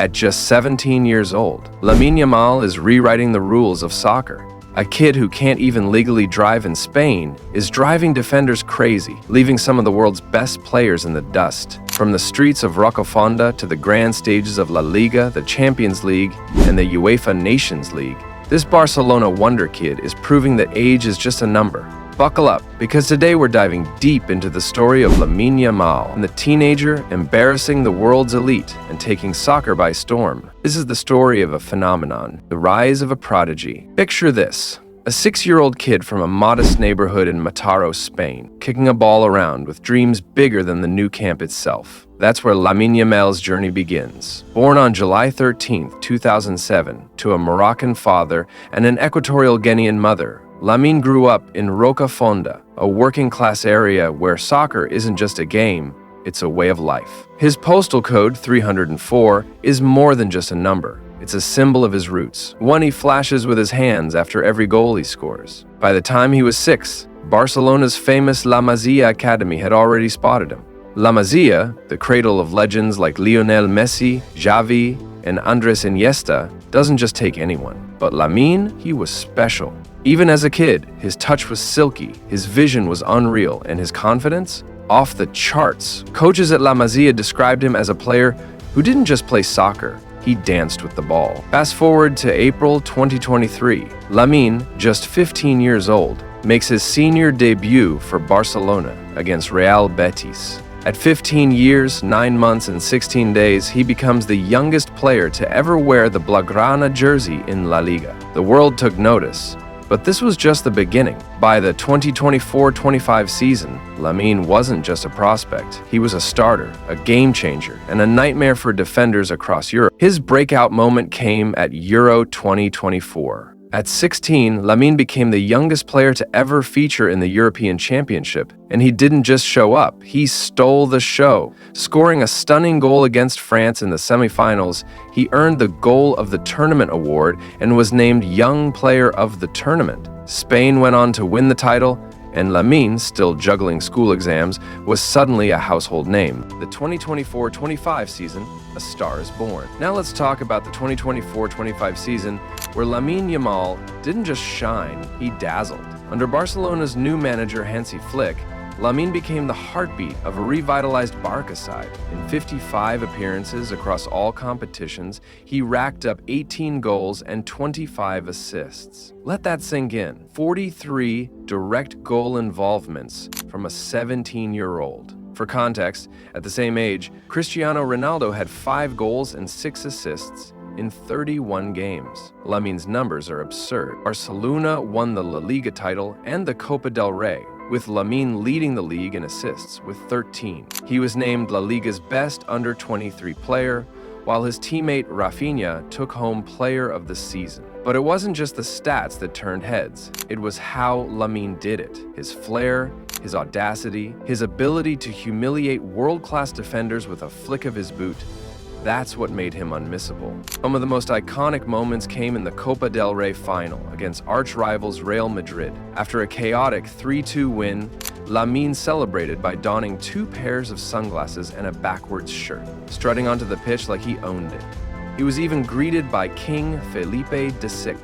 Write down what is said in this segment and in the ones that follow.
At just 17 years old, Lamine Yamal is rewriting the rules of soccer. A kid who can't even legally drive in Spain is driving defenders crazy, leaving some of the world's best players in the dust. From the streets of Rocafonda to the grand stages of La Liga, the Champions League, and the UEFA Nations League, this Barcelona wonder kid is proving that age is just a number. Buckle up, because today we're diving deep into the story of Lamine Yamal, and the teenager embarrassing the world's elite and taking soccer by storm. This is the story of a phenomenon, the rise of a prodigy. Picture this. A 6-year-old kid from a modest neighborhood in Mataró, Spain, kicking a ball around with dreams bigger than the Nou Camp itself. That's where Lamine Yamal's journey begins. Born on July 13, 2007, to a Moroccan father and an Equatorial Guinean mother, Lamine grew up in Rocafonda, a working-class area where soccer isn't just a game, it's a way of life. His postal code, 304, is more than just a number. It's a symbol of his roots, one he flashes with his hands after every goal he scores. By the time he was 6, Barcelona's famous La Masia Academy had already spotted him. La Masia, the cradle of legends like Lionel Messi, Xavi, and Andres Iniesta, doesn't just take anyone. But Lamine, he was special. Even as a kid, his touch was silky, his vision was unreal, and his confidence? Off the charts. Coaches at La Masia described him as a player who didn't just play soccer, he danced with the ball. Fast forward to April 2023. Lamine, just 15 years old, makes his senior debut for Barcelona against Real Betis. At 15 years, 9 months, and 16 days, he becomes the youngest player to ever wear the Blaugrana jersey in La Liga. The world took notice. But this was just the beginning. By the 2024-25 season, Lamine wasn't just a prospect. He was a starter, a game changer, and a nightmare for defenders across Europe. His breakout moment came at Euro 2024. At 16, Lamine became the youngest player to ever feature in the European Championship, and he didn't just show up, he stole the show. Scoring a stunning goal against France in the semifinals, he earned the Goal of the Tournament award and was named Young Player of the Tournament. Spain went on to win the title, and Lamine, still juggling school exams, was suddenly a household name. The 2024-25 season, a star is born. Now let's talk about the 2024-25 season, where Lamine Yamal didn't just shine, he dazzled. Under Barcelona's new manager Hansi Flick, Lamine became the heartbeat of a revitalized Barca side. In 55 appearances across all competitions, he racked up 18 goals and 25 assists. Let that sink in. 43 direct goal involvements from a 17-year-old. For context, at the same age, Cristiano Ronaldo had 5 goals and 6 assists in 31 games. Lamine's numbers are absurd. Barcelona won the La Liga title and the Copa del Rey, with Lamine leading the league in assists with 13. He was named La Liga's best under-23 player, while his teammate Rafinha took home Player of the Season. But it wasn't just the stats that turned heads, it was how Lamine did it. His flair, his audacity, his ability to humiliate world-class defenders with a flick of his boot. That's what made him unmissable. Some of the most iconic moments came in the Copa del Rey final against arch-rivals Real Madrid. After a chaotic 3-2 win, Lamine celebrated by donning 2 pairs of sunglasses and a backwards shirt, strutting onto the pitch like he owned it. He was even greeted by King Felipe VI,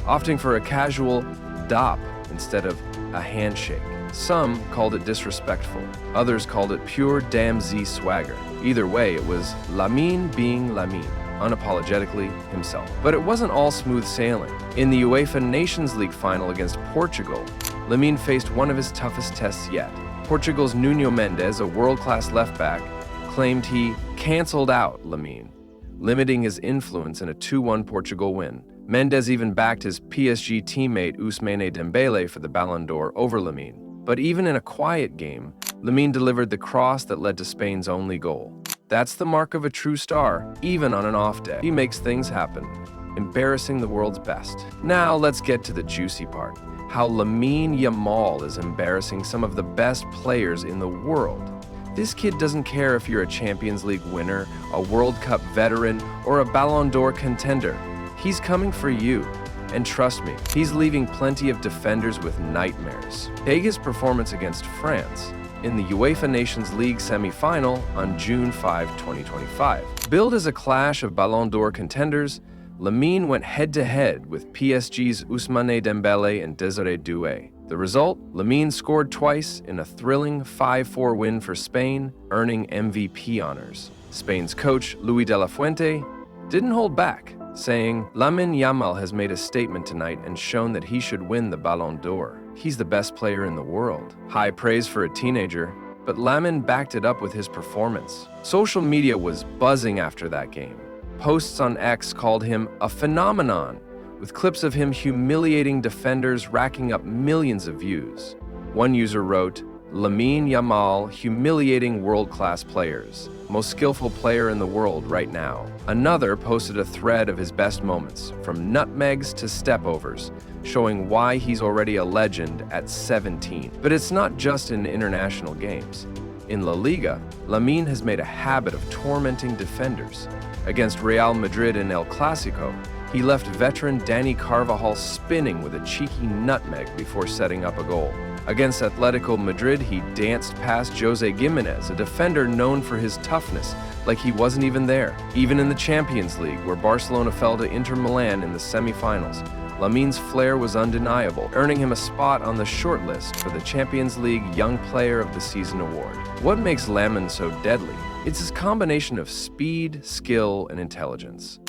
opting for a casual dap instead of a handshake. Some called it disrespectful, others called it pure damn Z swagger. Either way, it was Lamine being Lamine, unapologetically himself. But it wasn't all smooth sailing. In the UEFA Nations League final against Portugal, Lamine faced one of his toughest tests yet. Portugal's Nuno Mendes, a world-class left-back, claimed he cancelled out Lamine, limiting his influence in a 2-1 Portugal win. Mendes even backed his PSG teammate Ousmane Dembele for the Ballon d'Or over Lamine. But even in a quiet game, Lamine delivered the cross that led to Spain's only goal. That's the mark of a true star, even on an off day. He makes things happen, embarrassing the world's best. Now let's get to the juicy part, how Lamine Yamal is embarrassing some of the best players in the world. This kid doesn't care if you're a Champions League winner, a World Cup veteran, or a Ballon d'Or contender. He's coming for you. And trust me, he's leaving plenty of defenders with nightmares. Take his performance against France. in the UEFA Nations League semi-final on June 5, 2025. Billed as a clash of Ballon d'Or contenders, Lamine went head-to-head with PSG's Ousmane Dembele and Désiré Doué. The result? Lamine scored twice in a thrilling 5-4 win for Spain, earning MVP honors. Spain's coach, Luis de la Fuente, didn't hold back, saying, "Lamine Yamal has made a statement tonight and shown that he should win the Ballon d'Or. He's the best player in the world." High praise for a teenager, but Lamine backed it up with his performance. Social media was buzzing after that game. Posts on X called him a phenomenon, with clips of him humiliating defenders racking up millions of views. One user wrote, "Lamine Yamal humiliating world-class players. Most skillful player in the world right now." Another posted a thread of his best moments, from nutmegs to stepovers, showing why he's already a legend at 17. But it's not just in international games. In La Liga, Lamine has made a habit of tormenting defenders. Against Real Madrid in El Clasico, he left veteran Dani Carvajal spinning with a cheeky nutmeg before setting up a goal. Against Atletico Madrid, he danced past Jose Gimenez, a defender known for his toughness, like he wasn't even there. Even in the Champions League, where Barcelona fell to Inter Milan in the semi-finals, Lamine's flair was undeniable, earning him a spot on the shortlist for the Champions League Young Player of the Season award. What makes Lamine so deadly? It's his combination of speed, skill, and intelligence.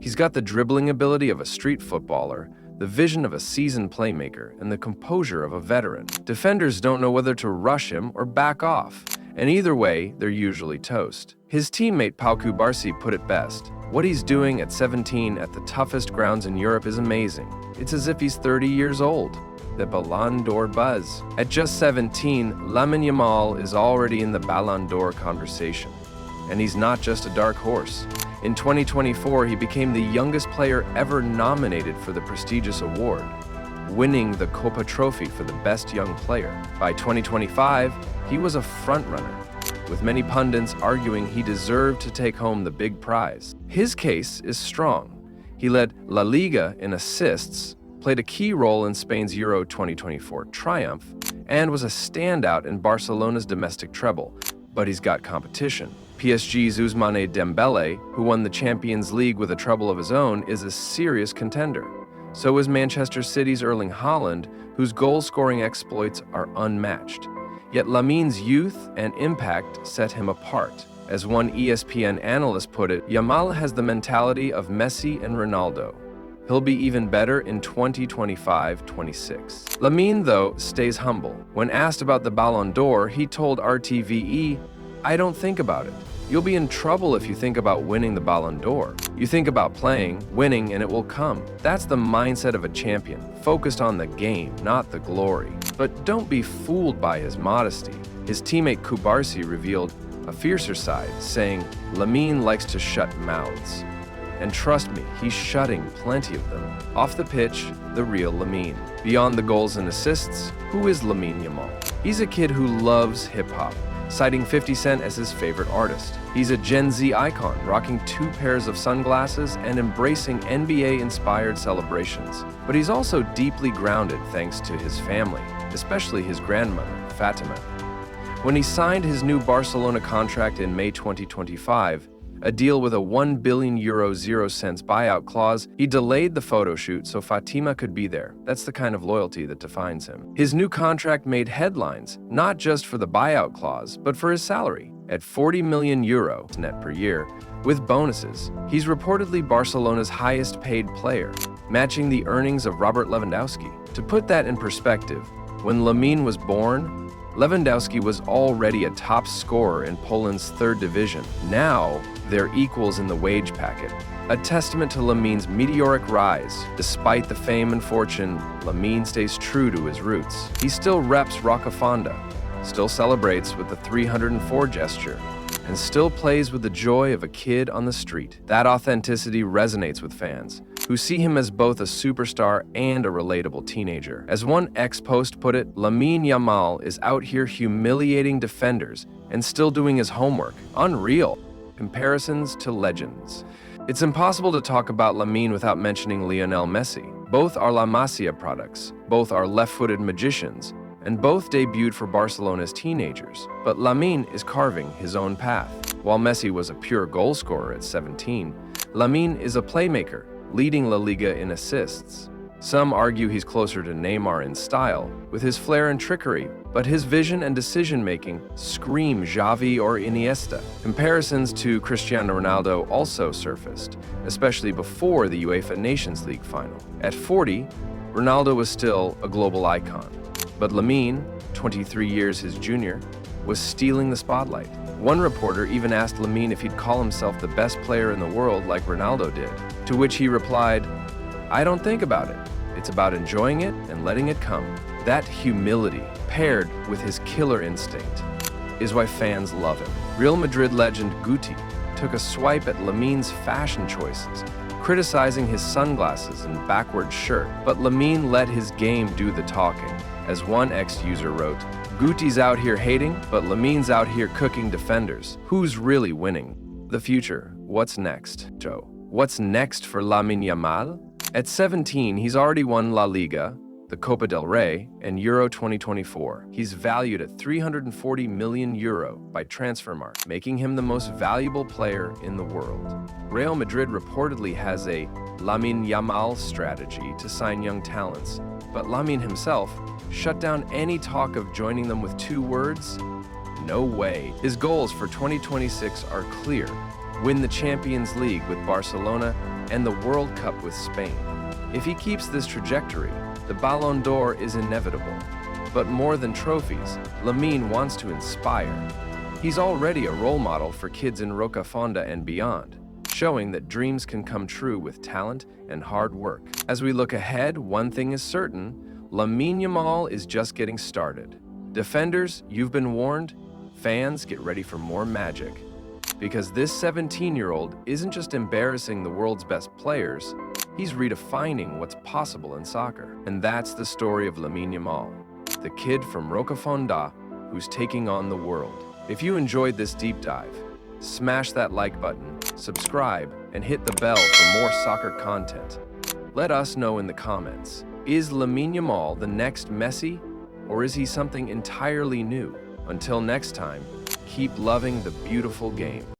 He's got the dribbling ability of a street footballer, the vision of a seasoned playmaker, and the composure of a veteran. Defenders don't know whether to rush him or back off, and either way, they're usually toast. His teammate Pau Cubarsí put it best. What he's doing at 17 at the toughest grounds in Europe is amazing. It's as if he's 30 years old. The Ballon d'Or buzz. At just 17, Lamine Yamal is already in the Ballon d'Or conversation. And he's not just a dark horse. In 2024, he became the youngest player ever nominated for the prestigious award, winning the Copa Trophy for the best young player. By 2025, he was a frontrunner, with many pundits arguing he deserved to take home the big prize. His case is strong. He led La Liga in assists, played a key role in Spain's Euro 2024 triumph, and was a standout in Barcelona's domestic treble. But he's got competition. PSG's Ousmane Dembele, who won the Champions League with a treble of his own, is a serious contender. So is Manchester City's Erling Haaland, whose goal-scoring exploits are unmatched. Yet Lamine's youth and impact set him apart. As one ESPN analyst put it, Yamal has the mentality of Messi and Ronaldo. He'll be even better in 2025-26. Lamine, though, stays humble. When asked about the Ballon d'Or, he told RTVE, "I don't think about it. You'll be in trouble if you think about winning the Ballon d'Or. You think about playing, winning, and it will come." That's the mindset of a champion, focused on the game, not the glory. But don't be fooled by his modesty. His teammate Cubarsí revealed a fiercer side, saying, "Lamine likes to shut mouths." And trust me, he's shutting plenty of them. Off the pitch, the real Lamine. Beyond the goals and assists, who is Lamine Yamal? He's a kid who loves hip-hop, citing 50 Cent as his favorite artist. He's a Gen Z icon, rocking 2 pairs of sunglasses and embracing NBA-inspired celebrations. But he's also deeply grounded thanks to his family, especially his grandmother, Fatima. When he signed his new Barcelona contract in May 2025, a deal with a €1 billion 0 cents buyout clause, he delayed the photo shoot so Fatima could be there. That's the kind of loyalty that defines him. His new contract made headlines, not just for the buyout clause, but for his salary. At €40 million net per year, with bonuses, he's reportedly Barcelona's highest paid player, matching the earnings of Robert Lewandowski. To put that in perspective, when Lamine was born, Lewandowski was already a top scorer in Poland's 3rd division. Now, they're equals in the wage packet. A testament to Lamine's meteoric rise. Despite the fame and fortune, Lamine stays true to his roots. He still reps Rocafonda, still celebrates with the 304 gesture, and still plays with the joy of a kid on the street. That authenticity resonates with fans, who see him as both a superstar and a relatable teenager. As one ex-post put it, Lamine Yamal is out here humiliating defenders and still doing his homework. Unreal. Comparisons to legends. It's impossible to talk about Lamine without mentioning Lionel Messi. Both are La Masia products, both are left-footed magicians, and both debuted for Barcelona as teenagers. But Lamine is carving his own path. While Messi was a pure goalscorer at 17, Lamine is a playmaker, leading La Liga in assists. Some argue he's closer to Neymar in style, with his flair and trickery, but his vision and decision-making scream Xavi or Iniesta. Comparisons to Cristiano Ronaldo also surfaced, especially before the UEFA Nations League final. At 40, Ronaldo was still a global icon, but Lamine, 23 years his junior, was stealing the spotlight. One reporter even asked Lamine if he'd call himself the best player in the world like Ronaldo did, to which he replied, "I don't think about it. It's about enjoying it and letting it come." That humility, paired with his killer instinct, is why fans love him. Real Madrid legend Guti took a swipe at Lamine's fashion choices, criticizing his sunglasses and backward shirt, but Lamine let his game do the talking. As one ex-user wrote, "Guti's out here hating, but Lamine's out here cooking defenders. Who's really winning?" The future. What's next, Joe? What's next for Lamine Yamal? At 17, he's already won La Liga, the Copa del Rey, and Euro 2024. He's valued at €340 million by Transfermarkt, making him the most valuable player in the world. Real Madrid reportedly has a Lamine Yamal strategy to sign young talents, but Lamine himself shut down any talk of joining them with two words: no way. His goals for 2026 are clear: win the Champions League with Barcelona and the World Cup with Spain. If he keeps this trajectory, the Ballon d'Or is inevitable. But more than trophies, Lamine wants to inspire. He's already a role model for kids in Rocafonda and beyond, showing that dreams can come true with talent and hard work. As we look ahead, one thing is certain: Lamine Yamal is just getting started. Defenders, you've been warned. Fans, get ready for more magic. Because this 17-year-old isn't just embarrassing the world's best players, he's redefining what's possible in soccer. And that's the story of Lamine Yamal, the kid from Rocafonda who's taking on the world. If you enjoyed this deep dive, smash that like button, subscribe, and hit the bell for more soccer content. Let us know in the comments, is Lamine Yamal the next Messi, or is he something entirely new? Until next time, keep loving the beautiful game.